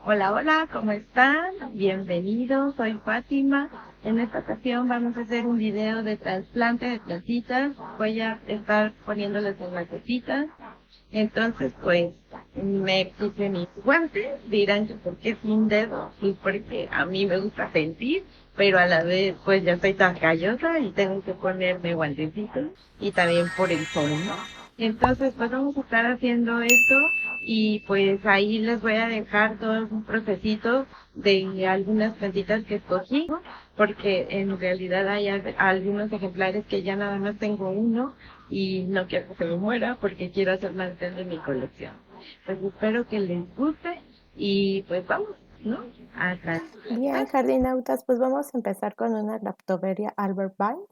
Hola, hola, ¿cómo están? Bienvenidos, soy Fátima. En esta ocasión vamos a hacer un video de trasplante de plantitas. Voy a estar poniéndoles en macetitas. Entonces, pues, me puse mis guantes. Dirán que porque sin dedo, y porque a mí me gusta sentir, pero a la vez, pues ya estoy tan callosa y tengo que ponerme guantecitos y también por el sol, ¿no? Entonces, pues vamos a estar haciendo esto y pues ahí les voy a dejar todo un procesito de algunas plantitas que escogí, porque en realidad hay algunos ejemplares que ya nada más tengo uno y no quiero que se me muera porque quiero hacer más de mi colección. Pues espero que les guste y pues vamos, ¿no? A Bien, transitar. jardinautas, pues vamos a empezar con una Graptoveria Albert Vines.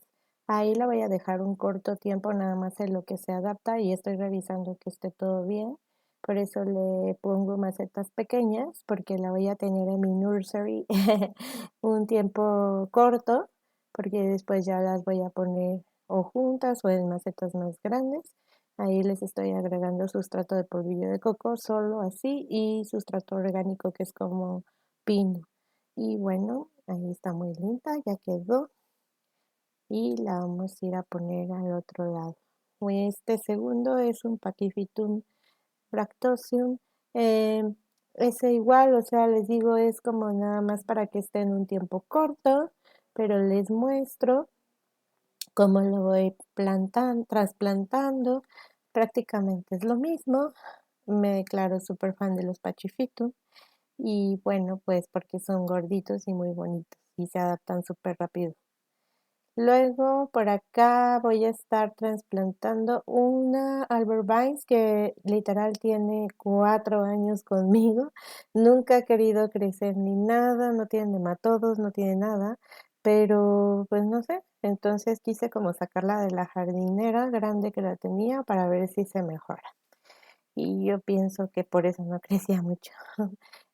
Ahí la voy a dejar un corto tiempo nada más en lo que se adapta y estoy revisando que esté todo bien. Por eso le pongo macetas pequeñas porque la voy a tener en mi nursery un tiempo corto porque después ya las voy a poner o juntas o en macetas más grandes. Ahí les estoy agregando sustrato de polvillo de coco solo así y sustrato orgánico que es como pino. Y bueno, ahí está muy linda, ya quedó. Y la vamos a ir a poner al otro lado. Este segundo es un Pachyphytum bractosium. Eh, Ese igual, o sea, les digo, es como nada más para que esté en un tiempo corto, pero les muestro cómo lo voy plantando, trasplantando. Prácticamente es lo mismo. Me declaro súper fan de los Pachyphytum. Y bueno, pues porque son gorditos y muy bonitos y se adaptan súper rápido. Luego por acá voy a estar trasplantando una Arborvitae que literal tiene 4 años conmigo. Nunca ha querido crecer ni nada, no tiene nematodos, no tiene nada, pero pues no sé. Entonces quise como sacarla de la jardinera grande que la tenía para ver si se mejora. Y yo pienso que por eso no crecía mucho.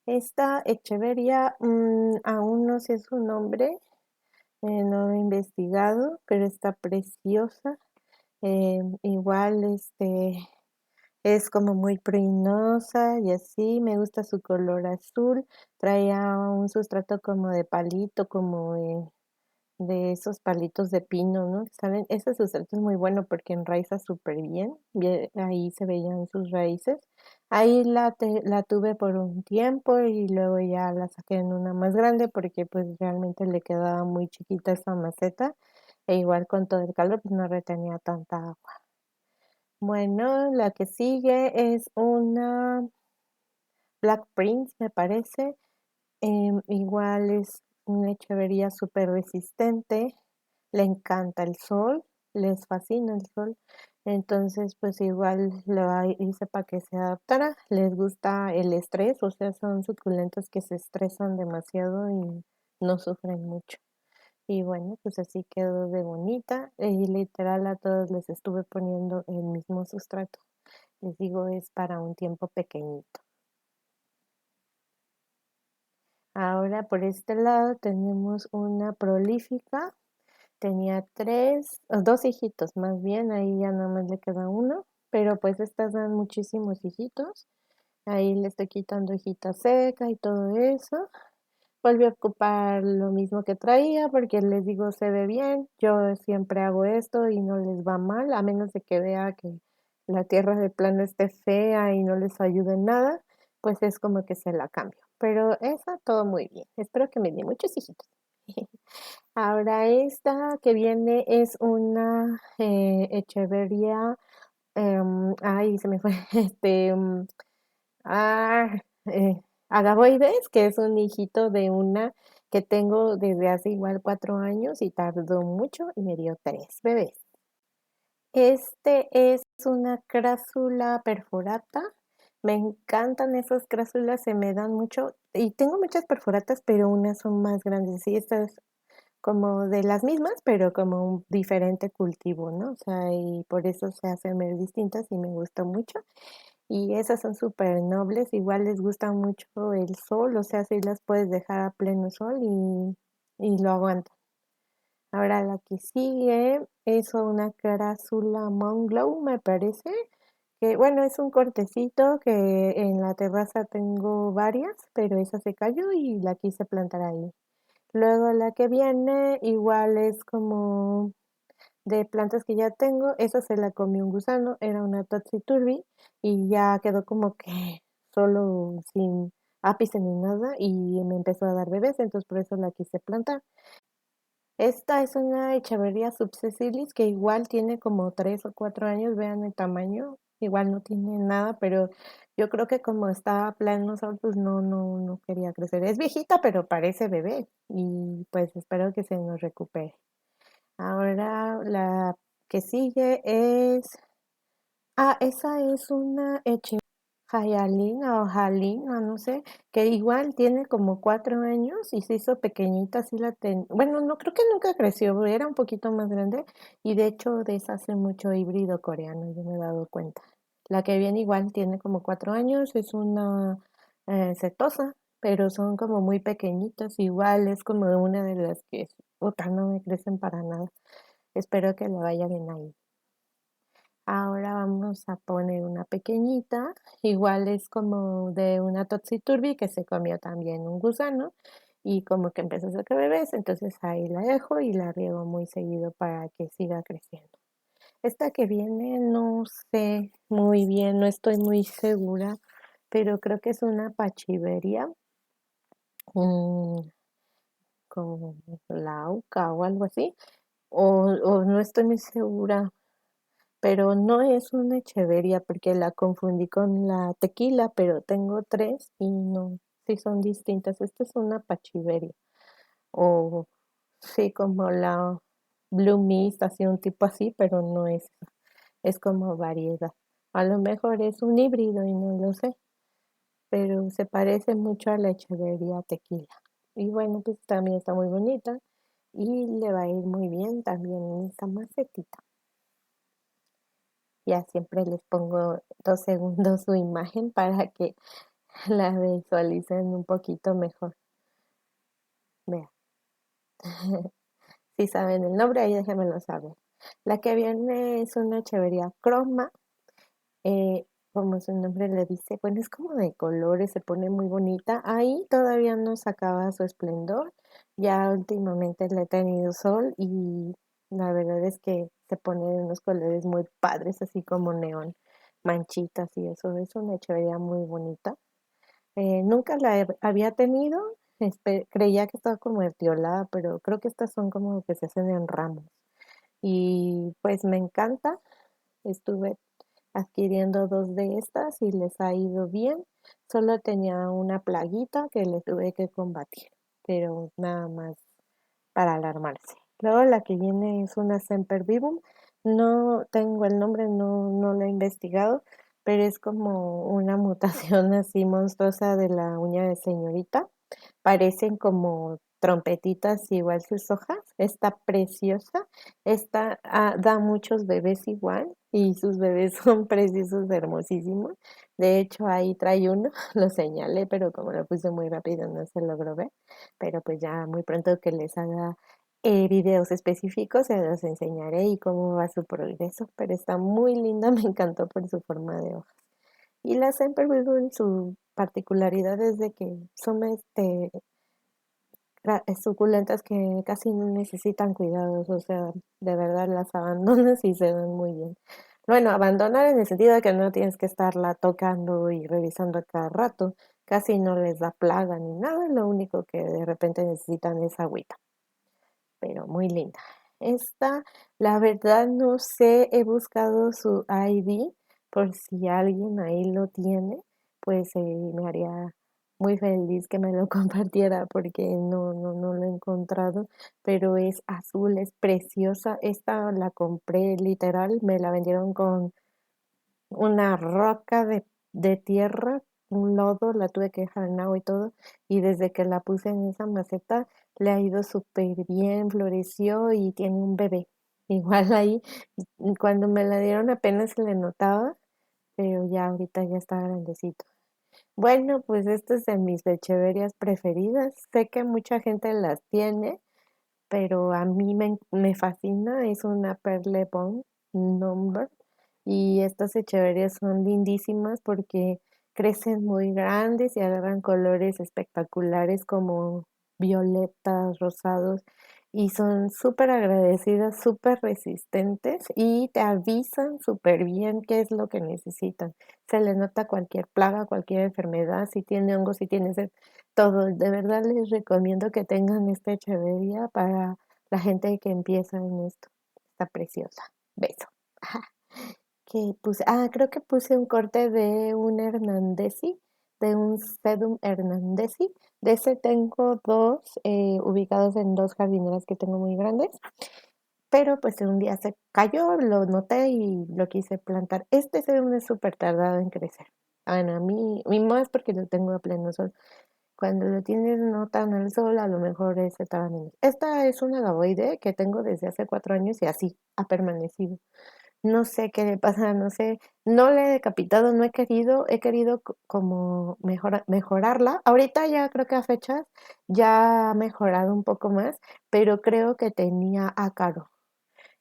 Esta Echeveria, aún no sé su nombre, no lo he investigado, pero está preciosa. Igual, es como muy pruinosa y así, me gusta su color azul. Traía un sustrato como de palito, como de esos palitos de pino, ¿no? Saben, ese sustrato es muy bueno porque enraiza súper bien. Ahí se veían sus raíces. Ahí la tuve por un tiempo y luego ya la saqué en una más grande porque pues realmente le quedaba muy chiquita esa maceta. E igual con todo el calor pues no retenía tanta agua. Bueno, la que sigue es una Black Prince, me parece. Igual es una Echeveria súper resistente, le encanta el sol, les fascina el sol, entonces pues igual lo hice para que se adaptara, les gusta el estrés, o sea, son suculentas que se estresan demasiado y no sufren mucho. Y bueno, pues así quedó de bonita y literal a todos les estuve poniendo el mismo sustrato. Les digo, es para un tiempo pequeñito. Ahora por este lado tenemos una prolífica. Tenía tres, o dos hijitos más bien, ahí ya nada más le queda uno, pero pues estas dan muchísimos hijitos. Ahí le estoy quitando hojita seca y todo eso. Volví a ocupar lo mismo que traía porque les digo, se ve bien. Yo siempre hago esto y no les va mal, a menos de que vea que la tierra de plano esté fea y no les ayude en nada, pues es como que se la cambio. Pero esa todo muy bien. Espero que me dé muchos hijitos. Ahora esta que viene es una Echeveria, ay, se me fue, ah, eh, Agavoides, que es un hijito de una que tengo desde hace igual 4 años y tardó mucho y me dio 3 bebés. Este es una crásula perforata. Me encantan esas crásulas, se me dan mucho. Y tengo muchas perforatas, pero unas son más grandes. Y esta es como de las mismas, pero como un diferente cultivo, ¿no? O sea, y por eso se hacen ver distintas y me gusta mucho. Y esas son súper nobles, igual les gusta mucho el sol, o sea, si las puedes dejar a pleno sol y lo aguantan. Ahora la que sigue es una carásula Moonglow, me parece, que bueno, es un cortecito que en la terraza tengo varias, pero esa se cayó y la quise plantar ahí. Luego la que viene igual es como de plantas que ya tengo, esa se la comió un gusano, era una Turvy y ya quedó como que solo sin ápice ni nada y me empezó a dar bebés, entonces por eso la quise plantar. Esta es una Echeveria subsessilis que igual tiene como 3 o 4 años, vean el tamaño, igual no tiene nada, pero yo creo que como está pleno sol, pues no quería crecer. Es viejita, pero parece bebé y pues espero que se nos recupere. Ahora la que sigue es, esa es una Jayalina o Jalina, no sé, que igual tiene como 4 años y se hizo pequeñita, así bueno, no creo que nunca creció, era un poquito más grande y de hecho deshace mucho híbrido coreano, yo me he dado cuenta. La que viene igual tiene como 4 años, es una setosa, pero son como muy pequeñitas, igual es como una de las que, puta, no me crecen para nada. Espero que le vaya bien ahí. Ahora vamos a poner una pequeñita, igual es como de una Turvy que se comió también un gusano y como que empezó a sacar bebés, entonces ahí la dejo y la riego muy seguido para que siga creciendo. Esta que viene no sé muy bien, no estoy muy segura, pero creo que es una pachiveria, mm, como lauca o algo así, o no estoy muy segura, pero no es una Echeveria porque la confundí con la tequila, pero tengo tres y no, sí son distintas. Esta es una Pachiveria o sí como la Blue Mist, así un tipo así, pero no es, es como variedad. A lo mejor es un híbrido y no lo sé, pero se parece mucho a la Echeveria tequila. Y bueno, pues también está muy bonita y le va a ir muy bien también en esta macetita. Ya siempre les pongo 2 segundos su imagen para que la visualicen un poquito mejor. Vean, si saben el nombre, ahí déjenmelo saber. La que viene es una Echeveria croma, eh, como su nombre le dice, bueno, es como de colores, se pone muy bonita. Ahí todavía no sacaba su esplendor, ya últimamente le he tenido sol y la verdad es que se pone de unos colores muy padres, así como neón, manchitas y eso, es una Echeveria muy bonita. Nunca había tenido, creía que estaba como etiolada, pero creo que estas son como que se hacen en ramos. Y pues me encanta, estuve adquiriendo 2 de estas y les ha ido bien. Solo tenía una plaguita que le tuve que combatir, pero nada más para alarmarse. Luego la que viene es una Sempervivum. No tengo el nombre, no lo he investigado, pero es como una mutación así monstruosa de la uña de señorita. Parecen como trompetitas igual sus hojas. Está preciosa. Esta da muchos bebés igual y sus bebés son preciosos, hermosísimos. De hecho, ahí trae uno, lo señalé, pero como lo puse muy rápido no se logró ver. Pero pues ya muy pronto que les haga videos específicos se los enseñaré y cómo va su progreso. Pero está muy linda, me encantó por su forma de hoja. Y las Sempervirgul, su particularidad es de que son suculentas que casi no necesitan cuidados, o sea, de verdad las abandonas y se ven muy bien. Bueno, abandonar en el sentido de que no tienes que estarla tocando y revisando a cada rato, casi no les da plaga ni nada, lo único que de repente necesitan es agüita, pero muy linda. Esta, la verdad no sé, he buscado su ID por si alguien ahí lo tiene, pues me haría muy feliz que me lo compartiera porque no lo he encontrado, pero es azul, es preciosa. Esta la compré literal, me la vendieron con una roca de tierra, un lodo, la tuve que dejar en agua y todo, y desde que la puse en esa maceta le ha ido súper bien, floreció y tiene un bebé. Igual ahí, cuando me la dieron apenas se le notaba, pero ya ahorita ya está grandecito. Bueno, pues esta es de mis lecheverias preferidas. Sé que mucha gente las tiene, pero a mí me fascina. Es una Perle Bon Number Y estas echeverias son lindísimas porque crecen muy grandes y agarran colores espectaculares como violetas, rosados, y son súper agradecidas, súper resistentes y te avisan súper bien qué es lo que necesitan. Se le nota cualquier plaga, cualquier enfermedad, si tiene hongos, si tiene sed, todo. De verdad les recomiendo que tengan esta echeveria para la gente que empieza en esto. Está preciosa. Beso. Que puse, creo que puse un corte de un Hernandesi, de un Sedum Hernandesi. De ese tengo dos, ubicados en dos jardineras que tengo muy grandes, pero pues un día se cayó, lo noté y lo quise plantar. Este Sedum es súper tardado en crecer. Bueno, a mí, y más porque lo tengo a pleno sol. Cuando lo tienes no tan al sol, a lo mejor ese tarda menos. Esta es una gaboide que tengo desde hace 4 años y así ha permanecido. No sé qué le pasa, no sé, no le he decapitado, no he querido como mejorarla. Ahorita ya creo que a fechas ya ha mejorado un poco más, pero creo que tenía ácaro.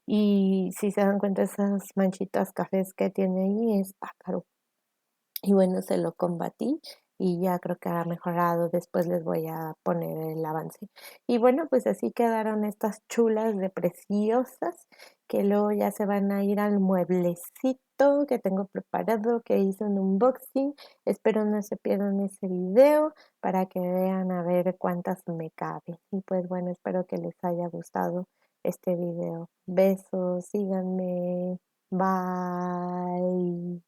Y si se dan cuenta, esas manchitas cafés que tiene ahí es ácaro. Y bueno, se lo combatí y ya creo que ha mejorado. Después les voy a poner el avance. Y bueno, pues así quedaron estas chulas de preciosas que luego ya se van a ir al mueblecito que tengo preparado, que hice un unboxing. Espero no se pierdan ese video para que vean a ver cuántas me caben. Y pues bueno, espero que les haya gustado este video. Besos, síganme. Bye.